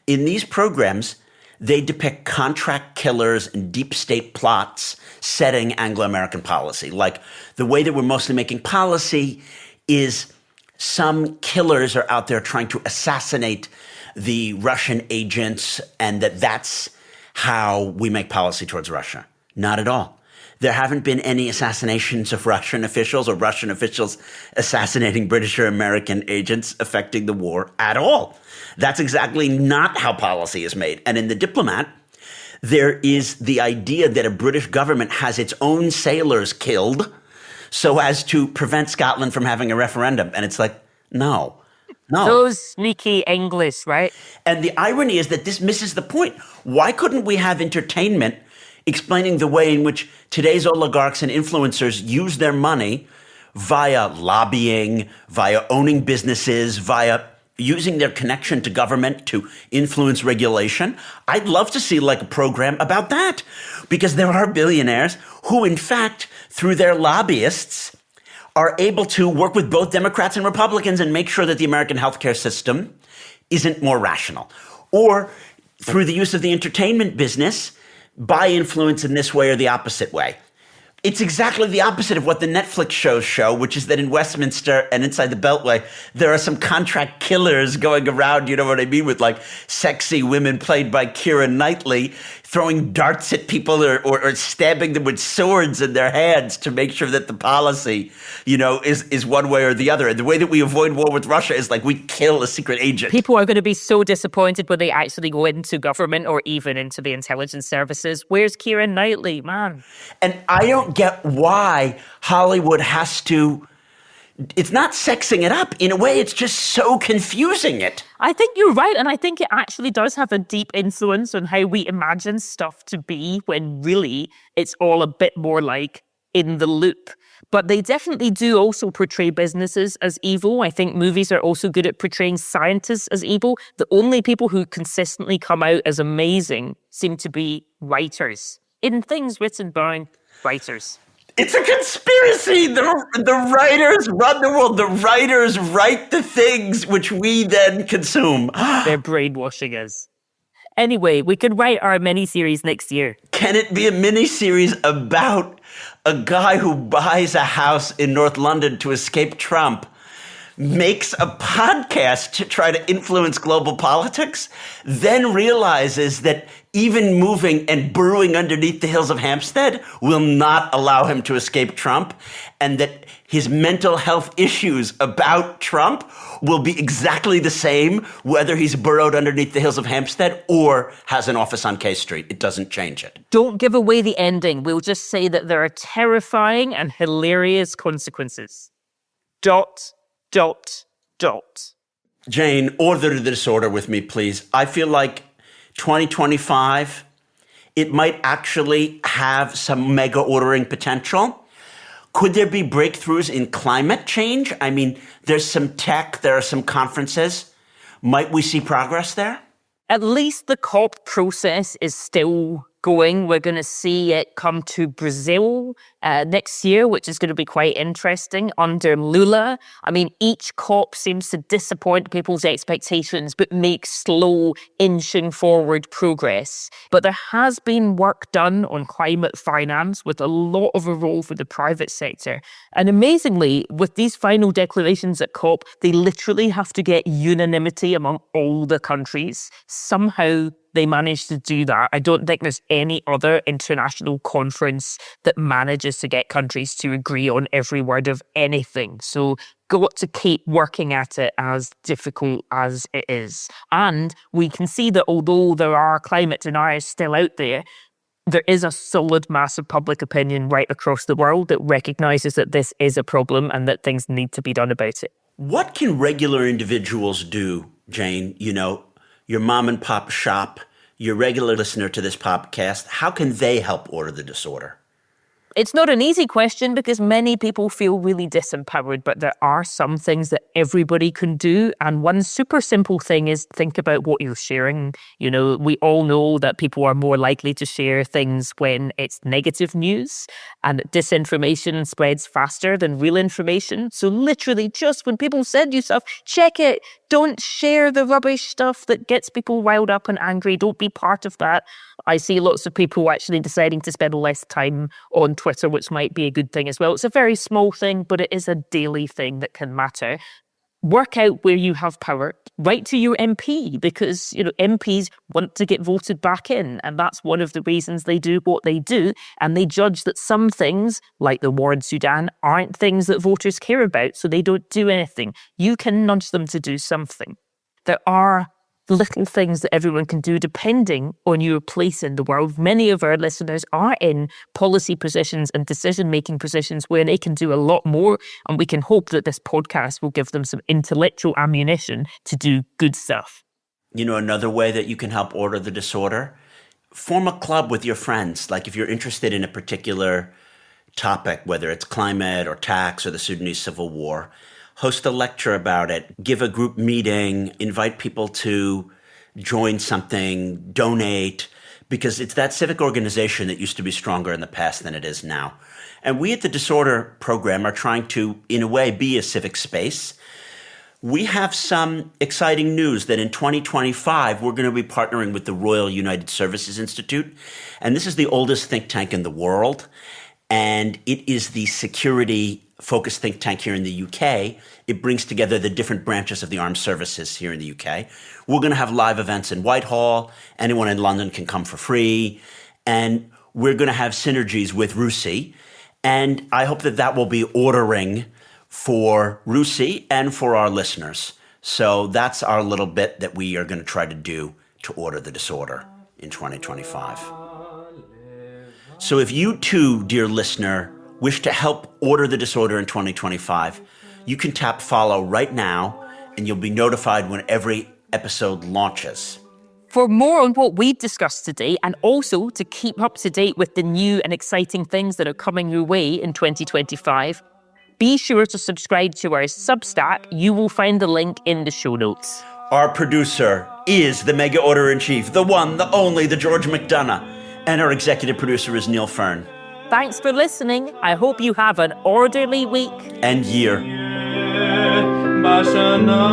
In these programs, they depict contract killers and deep state plots setting Anglo-American policy. Like, the way that we're mostly making policy is some killers are out there trying to assassinate the Russian agents, and that's how we make policy towards Russia. Not at all. There haven't been any assassinations of Russian officials or Russian officials assassinating British or American agents affecting the war at all. That's exactly not how policy is made. And in The Diplomat, there is the idea that a British government has its own sailors killed so as to prevent Scotland from having a referendum. And it's like, no. Those sneaky English, right? And the irony is that this misses the point. Why couldn't we have entertainment explaining the way in which today's oligarchs and influencers use their money via lobbying, via owning businesses, via using their connection to government to influence regulation? I'd love to see a program about that, because there are billionaires who, in fact, through their lobbyists, are able to work with both Democrats and Republicans and make sure that the American healthcare system isn't more rational. Or through the use of the entertainment business, buy influence in this way or the opposite way. It's exactly the opposite of what the Netflix shows show, which is that in Westminster and inside the Beltway, there are some contract killers going around, you know what I mean, with sexy women played by Keira Knightley, throwing darts at people or stabbing them with swords in their hands to make sure that the policy, is one way or the other. And the way that we avoid war with Russia is we kill a secret agent. People are going to be so disappointed when they actually go into government or even into the intelligence services. Where's Keira Knightley, man? And I don't get why Hollywood has to it's not sexing it up. In a way, it's just so confusing it. I think you're right. And I think it actually does have a deep influence on how we imagine stuff to be when really it's all a bit more like in the loop. But they definitely do also portray businesses as evil. I think movies are also good at portraying scientists as evil. The only people who consistently come out as amazing seem to be writers in things written by writers. It's a conspiracy. The writers run the world. The writers write the things which we then consume. They're brainwashing us. Anyway, we could write our miniseries next year. Can it be a miniseries about a guy who buys a house in North London to escape Trump, makes a podcast to try to influence global politics, then realizes that even moving and burrowing underneath the hills of Hampstead will not allow him to escape Trump, and that his mental health issues about Trump will be exactly the same whether he's burrowed underneath the hills of Hampstead or has an office on K Street. It doesn't change it. Don't give away the ending. We'll just say that there are terrifying and hilarious consequences. ... Jane, order the disorder with me, please. I feel like 2025, it might actually have some mega ordering potential. Could there be breakthroughs in climate change? I mean, there's some tech, there are some conferences. Might we see progress there? At least the COP process is still going. We're going to see it come to Brazil next year, which is going to be quite interesting under Lula. I mean, each COP seems to disappoint people's expectations, but make slow inching forward progress. But there has been work done on climate finance with a lot of a role for the private sector. And amazingly, with these final declarations at COP, they literally have to get unanimity among all the countries. Somehow they managed to do that. I don't think there's any other international conference that manages to get countries to agree on every word of anything. So got to keep working at it, as difficult as it is. And we can see that although there are climate deniers still out there, there is a solid mass of public opinion right across the world that recognizes that this is a problem and that things need to be done about it. What can regular individuals do, Jane? You know, your mom and pop shop, your regular listener to this podcast, how can they help order the disorder? It's not an easy question because many people feel really disempowered, but there are some things that everybody can do. And one super simple thing is think about what you're sharing. You know, we all know that people are more likely to share things when it's negative news, and disinformation spreads faster than real information. So literally just when people send you stuff, check it. Don't share the rubbish stuff that gets people riled up and angry. Don't be part of that. I see lots of people actually deciding to spend less time on Twitter, which might be a good thing as well. It's a very small thing, but it is a daily thing that can matter. Work out where you have power. Write to your MP because, you know, MPs want to get voted back in. And that's one of the reasons they do what they do. And they judge that some things, like the war in Sudan, aren't things that voters care about. So they don't do anything. You can nudge them to do something. There are little things that everyone can do depending on your place in the world. Many of our listeners are in policy positions and decision-making positions where they can do a lot more, and we can hope that this podcast will give them some intellectual ammunition to do good stuff. You know, another way that you can help order the disorder, form a club with your friends. Like if you're interested in a particular topic, whether it's climate or tax or the Sudanese civil war, host a lecture about it, give a group meeting, invite people to join something, donate, because it's that civic organization that used to be stronger in the past than it is now. And we at the Disorder Program are trying to, in a way, be a civic space. We have some exciting news that in 2025, we're going to be partnering with the Royal United Services Institute. And this is the oldest think tank in the world. And it is the security-focused think tank here in the UK. It brings together the different branches of the armed services here in the UK. We're going to have live events in Whitehall. Anyone in London can come for free. And we're going to have synergies with RUSI. And I hope that that will be ordering for RUSI and for our listeners. So that's our little bit that we are going to try to do to order the disorder in 2025. So if you too, dear listener, wish to help order the disorder in 2025, You can tap follow right now, and you'll be notified when every episode launches. For more on what we've discussed today, and also to keep up to date with the new and exciting things that are coming your way in 2025, be sure to subscribe to our Substack. You will find the link in the show notes. Our producer is the Mega Order-in-Chief, the one, the only, the George McDonough. And our executive producer is Neil Fern. Thanks for listening. I hope you have an orderly week. And year. בשנה